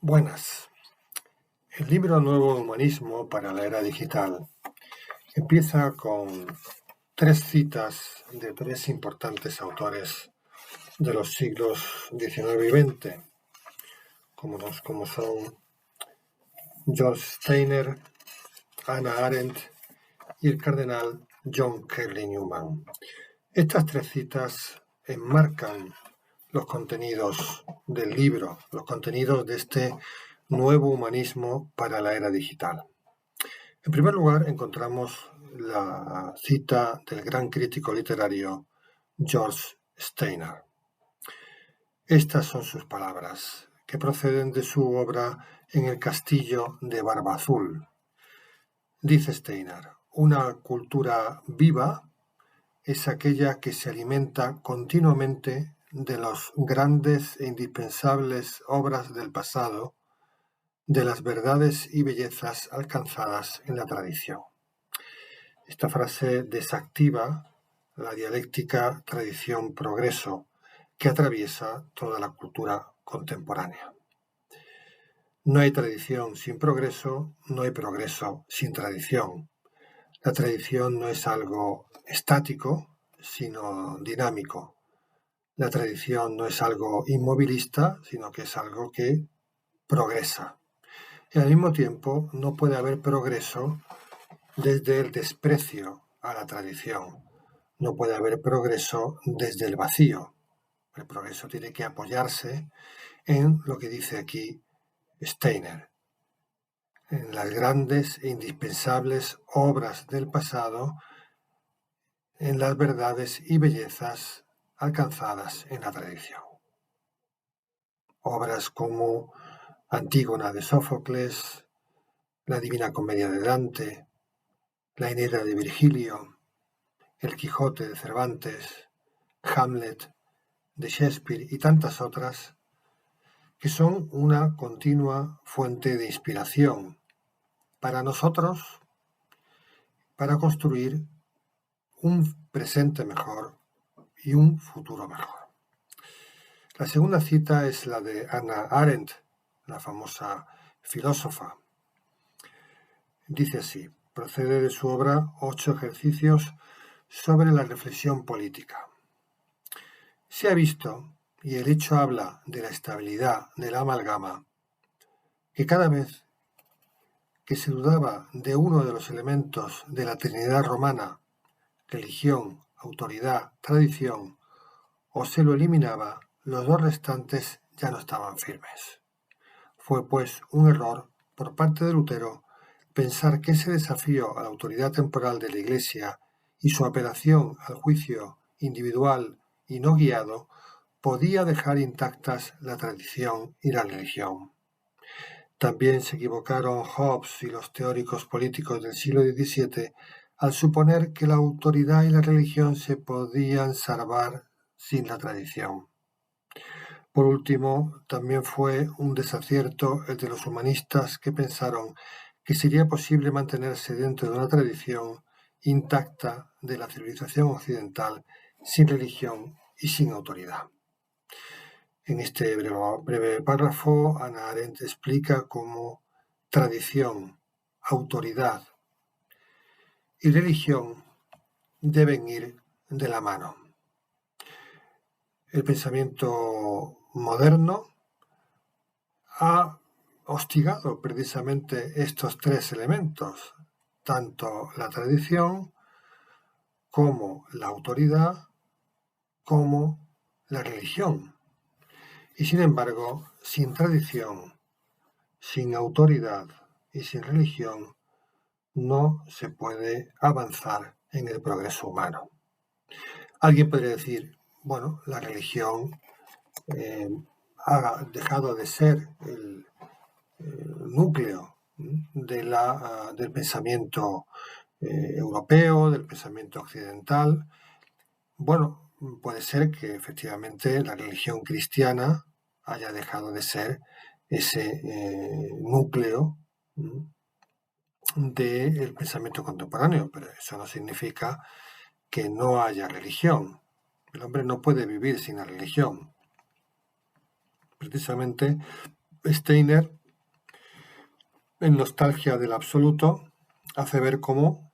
Buenas. El libro Nuevo Humanismo para la Era Digital empieza con 3 citas de 3 importantes autores de los siglos XIX y XX, como son George Steiner, Hannah Arendt y el cardenal John Kelly Newman. Estas 3 citas enmarcan los contenidos del libro, los contenidos de este nuevo humanismo para la era digital. En primer lugar, encontramos la cita del gran crítico literario George Steiner. Estas son sus palabras, que proceden de su obra En el castillo de Barba Azul. Dice Steiner: una cultura viva es aquella que se alimenta continuamente de las grandes e indispensables obras del pasado, de las verdades y bellezas alcanzadas en la tradición. Esta frase desactiva la dialéctica tradición-progreso que atraviesa toda la cultura contemporánea. No hay tradición sin progreso, no hay progreso sin tradición. La tradición no es algo estático, sino dinámico. La tradición no es algo inmovilista, sino que es algo que progresa. Y al mismo tiempo no puede haber progreso desde el desprecio a la tradición. No puede haber progreso desde el vacío. El progreso tiene que apoyarse en lo que dice aquí Steiner, en las grandes e indispensables obras del pasado, en las verdades y bellezas alcanzadas en la tradición. Obras como Antígona de Sófocles, la Divina Comedia de Dante, la Eneida de Virgilio, el Quijote de Cervantes, Hamlet de Shakespeare y tantas otras, que son una continua fuente de inspiración para nosotros, para construir un presente mejor y un futuro mejor. La segunda cita es la de Hannah Arendt, la famosa filósofa. Dice así: procede de su obra 8 ejercicios sobre la reflexión política. Se ha visto, y el hecho habla de la estabilidad de la amalgama, que cada vez que se dudaba de uno de los elementos de la Trinidad romana, religión, autoridad, tradición, o se lo eliminaba, los 2 restantes ya no estaban firmes. Fue pues un error por parte de Lutero pensar que ese desafío a la autoridad temporal de la Iglesia y su apelación al juicio individual y no guiado podía dejar intactas la tradición y la religión. También se equivocaron Hobbes y los teóricos políticos del siglo XVII al suponer que la autoridad y la religión se podían salvar sin la tradición. Por último, también fue un desacierto el de los humanistas que pensaron que sería posible mantenerse dentro de una tradición intacta de la civilización occidental sin religión y sin autoridad. En este breve párrafo, Hannah Arendt explica cómo tradición, autoridad y religión deben ir de la mano. El pensamiento moderno ha hostigado precisamente estos 3 elementos, tanto la tradición como la autoridad como la religión. Y sin embargo, sin tradición, sin autoridad y sin religión, no se puede avanzar en el progreso humano. Alguien podría decir, bueno, la religión ha dejado de ser el núcleo del pensamiento europeo, del pensamiento occidental. Bueno, puede ser que efectivamente la religión cristiana haya dejado de ser ese núcleo del pensamiento contemporáneo, pero eso no significa que no haya religión. El hombre no puede vivir sin la religión. Precisamente Steiner, en Nostalgia del Absoluto, hace ver cómo,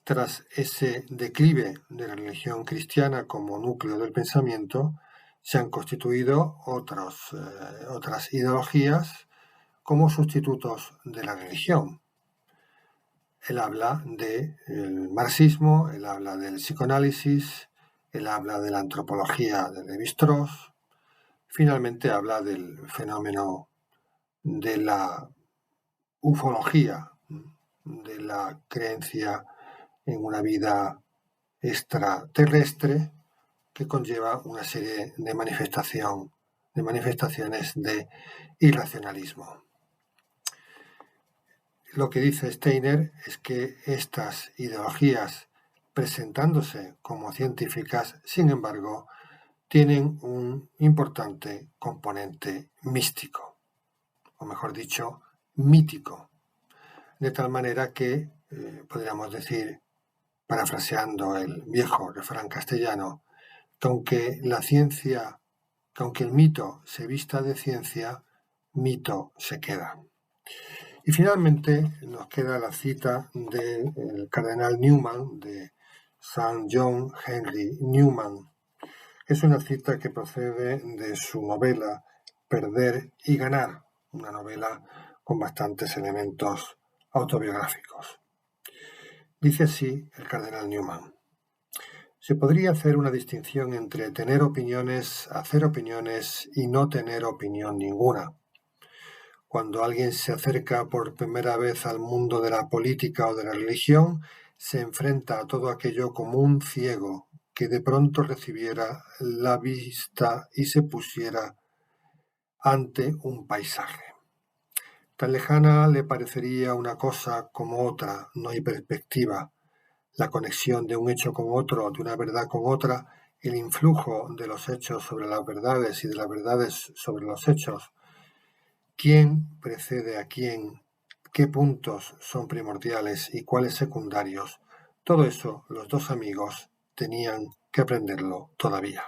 tras ese declive de la religión cristiana como núcleo del pensamiento, se han constituido otras ideologías como sustitutos de la religión. Él habla del marxismo, él habla del psicoanálisis, él habla de la antropología de Lévi-Strauss, finalmente habla del fenómeno de la ufología, de la creencia en una vida extraterrestre que conlleva una serie de manifestaciones de irracionalismo. Lo que dice Steiner es que estas ideologías, presentándose como científicas, sin embargo, tienen un importante componente místico, o mejor dicho, mítico, de tal manera que podríamos decir, parafraseando el viejo refrán castellano, que aunque el mito se vista de ciencia, mito se queda. Y finalmente nos queda la cita del cardenal Newman, de Sir John Henry Newman. Es una cita que procede de su novela Perder y ganar, una novela con bastantes elementos autobiográficos. Dice así el cardenal Newman: se podría hacer una distinción entre tener opiniones, hacer opiniones y no tener opinión ninguna. Cuando alguien se acerca por primera vez al mundo de la política o de la religión, se enfrenta a todo aquello como un ciego que de pronto recibiera la vista y se pusiera ante un paisaje. Tan lejana le parecería una cosa como otra, no hay perspectiva. La conexión de un hecho con otro, de una verdad con otra, el influjo de los hechos sobre las verdades y de las verdades sobre los hechos, quién precede a quién, qué puntos son primordiales y cuáles secundarios, todo eso los dos amigos tenían que aprenderlo todavía.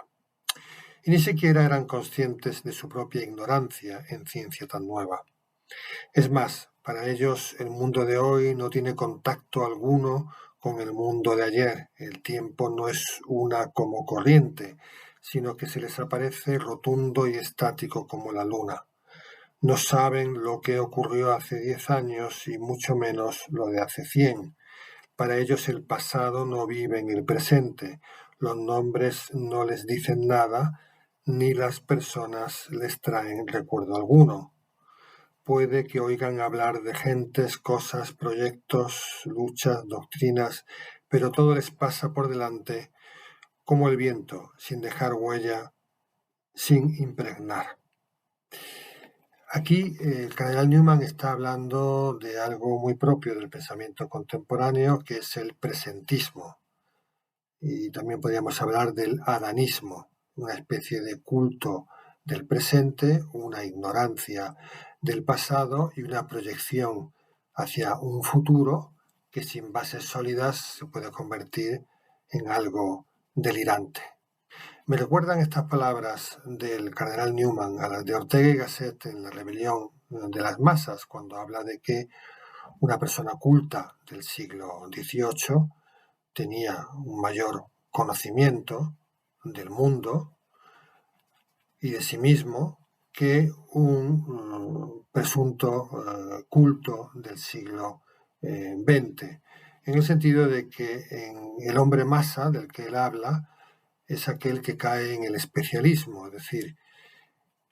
Y ni siquiera eran conscientes de su propia ignorancia en ciencia tan nueva. Es más, para ellos el mundo de hoy no tiene contacto alguno con el mundo de ayer. El tiempo no es una como corriente, sino que se les aparece rotundo y estático como la luna. No saben lo que ocurrió hace 10 años y mucho menos lo de hace 100. Para ellos el pasado no vive en el presente. Los nombres no les dicen nada, ni las personas les traen recuerdo alguno. Puede que oigan hablar de gentes, cosas, proyectos, luchas, doctrinas, pero todo les pasa por delante como el viento, sin dejar huella, sin impregnar. Aquí el cardenal Newman está hablando de algo muy propio del pensamiento contemporáneo, que es el presentismo. Y también podríamos hablar del adanismo, una especie de culto del presente, una ignorancia del pasado y una proyección hacia un futuro que sin bases sólidas se puede convertir en algo delirante. Me recuerdan estas palabras del cardenal Newman a las de Ortega y Gasset en La rebelión de las masas, cuando habla de que una persona culta del siglo XVIII tenía un mayor conocimiento del mundo y de sí mismo que un presunto culto del siglo XX, en el sentido de que en el hombre masa del que él habla es aquel que cae en el especialismo, es decir,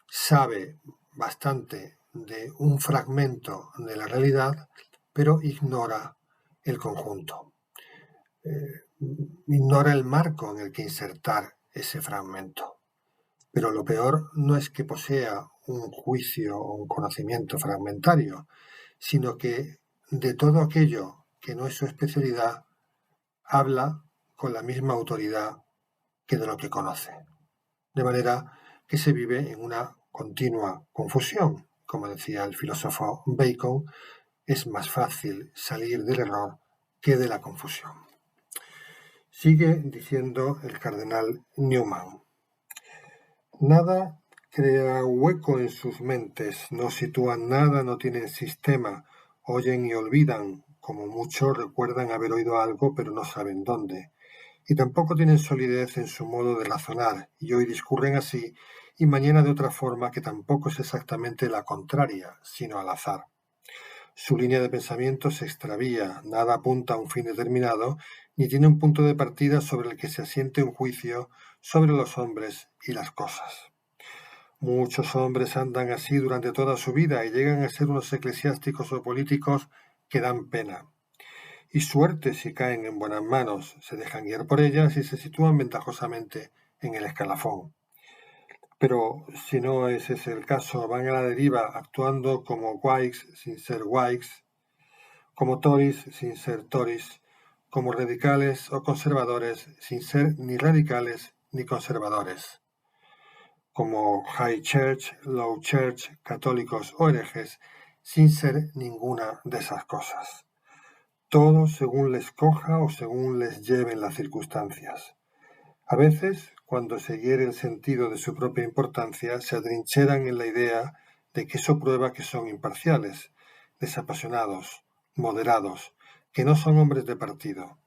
sabe bastante de un fragmento de la realidad, pero ignora el conjunto. Ignora el marco en el que insertar ese fragmento. Pero lo peor no es que posea un juicio o un conocimiento fragmentario, sino que de todo aquello que no es su especialidad, habla con la misma autoridad que de lo que conoce. De manera que se vive en una continua confusión. Como decía el filósofo Bacon, es más fácil salir del error que de la confusión. Sigue diciendo el cardenal Newman: nada crea hueco en sus mentes, no sitúan nada, no tienen sistema, oyen y olvidan, como muchos recuerdan haber oído algo pero no saben dónde. Y tampoco tienen solidez en su modo de razonar, y hoy discurren así y mañana de otra forma que tampoco es exactamente la contraria, sino al azar. Su línea de pensamiento se extravía, nada apunta a un fin determinado, ni tiene un punto de partida sobre el que se asiente un juicio sobre los hombres y las cosas. Muchos hombres andan así durante toda su vida y llegan a ser unos eclesiásticos o políticos que dan pena. Y suerte si caen en buenas manos, se dejan guiar por ellas y se sitúan ventajosamente en el escalafón. Pero si no ese es el caso, van a la deriva actuando como Whigs sin ser Whigs, como Tories sin ser Tories, como radicales o conservadores sin ser ni radicales ni conservadores, como High Church, Low Church, católicos o herejes, sin ser ninguna de esas cosas. Todo según les coja o según les lleven las circunstancias. A veces, cuando se hiere el sentido de su propia importancia, se atrincheran en la idea de que eso prueba que son imparciales, desapasionados, moderados, que no son hombres de partido,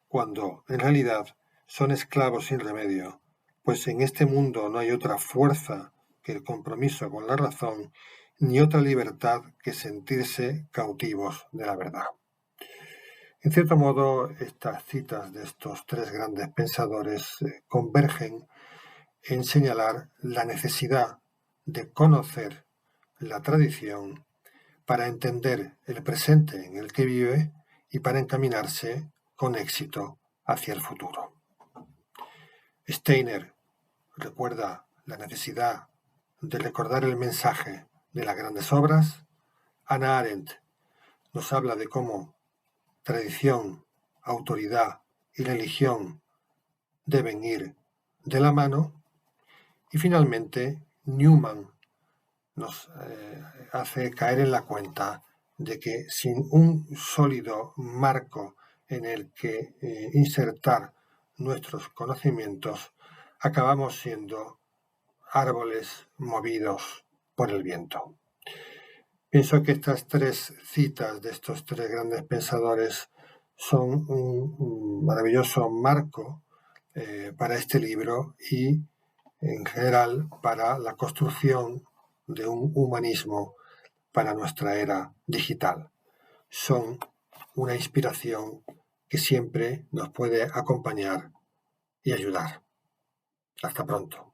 cuando, en realidad, son esclavos sin remedio, pues en este mundo no hay otra fuerza que el compromiso con la razón, ni otra libertad que sentirse cautivos de la verdad. En cierto modo, estas citas de estos tres grandes pensadores convergen en señalar la necesidad de conocer la tradición para entender el presente en el que vive y para encaminarse con éxito hacia el futuro. Steiner recuerda la necesidad de recordar el mensaje de las grandes obras. Hannah Arendt nos habla de cómo tradición, autoridad y religión deben ir de la mano. Y finalmente, Newman nos hace caer en la cuenta de que sin un sólido marco en el que insertar nuestros conocimientos, acabamos siendo árboles movidos por el viento. Pienso que estas tres citas de estos tres grandes pensadores son un maravilloso marco para este libro y, en general, para la construcción de un humanismo para nuestra era digital. Son una inspiración que siempre nos puede acompañar y ayudar. Hasta pronto.